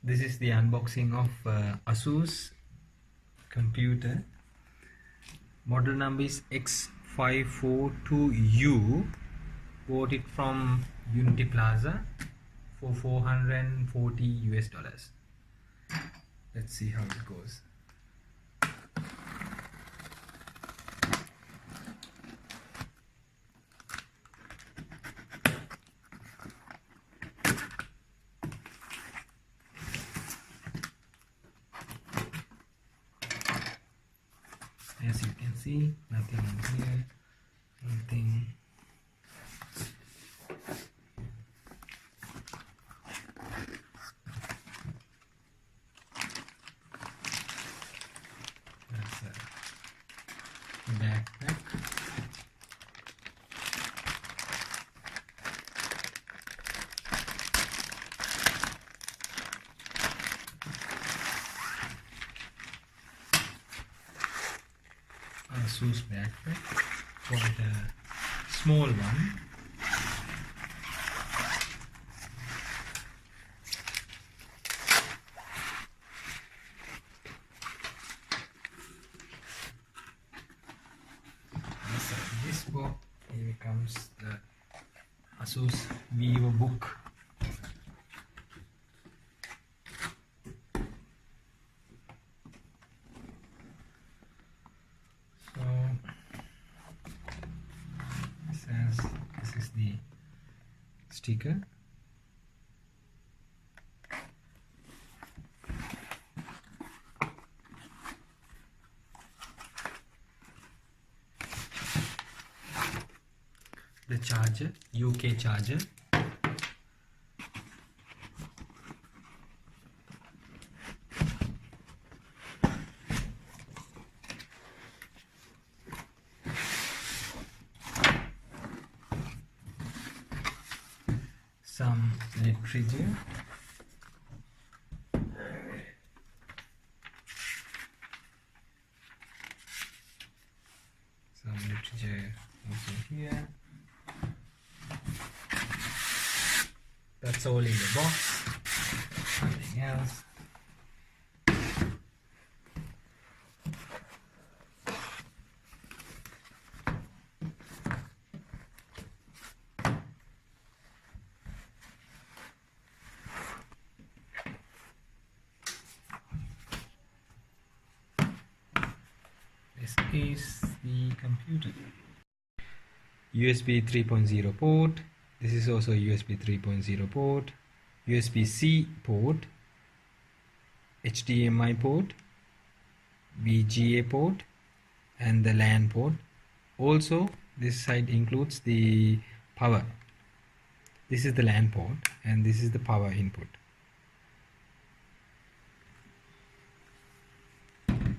This is the unboxing of ASUS computer. Model number is X542U. Bought it from Unity Plaza for $440. Let's see how it goes. As you can see, nothing in here, nothing. That's a backpack. ASUS backpack, quite a small one. So this book, here comes the ASUS VivoBook. So this is the sticker. The charger, UK charger. Some literature. Some literature also here. That's all in the box, nothing else. This is the computer. USB 3.0 port. This is also a USB 3.0 port, USB-C port, HDMI port, VGA port, and the LAN port. Also, this side includes the power. This is the LAN port, and this is the power input.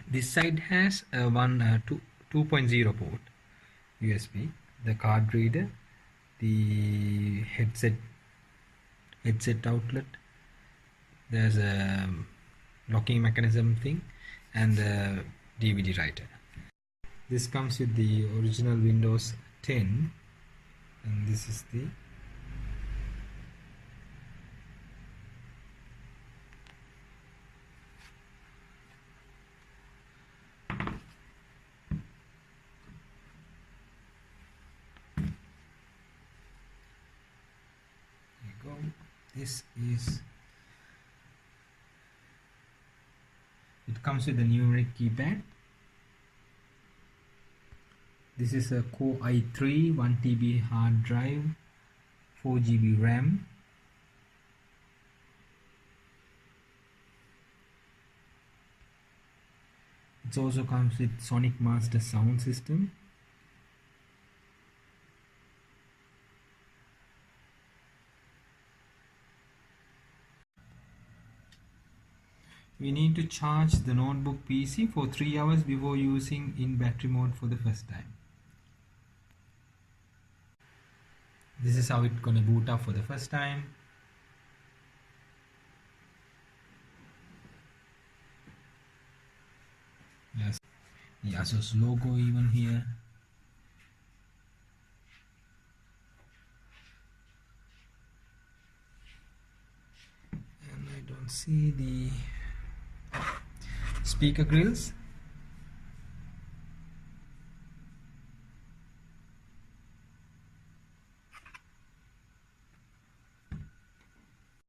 This side has a 2.0 port USB, the card reader, the headset outlet, there's a locking mechanism thing, and the DVD writer. This comes with the original Windows 10, and this is the This is, it comes with a numeric keypad. This is a Core i3 1 TB hard drive, 4 GB RAM. It also comes with Sonic Master sound system. We need to charge the notebook PC for 3 hours before using in battery mode for the first time. This is how it's gonna boot up for the first time. Yes, the ASUS logo even here. And I don't see the speaker grills.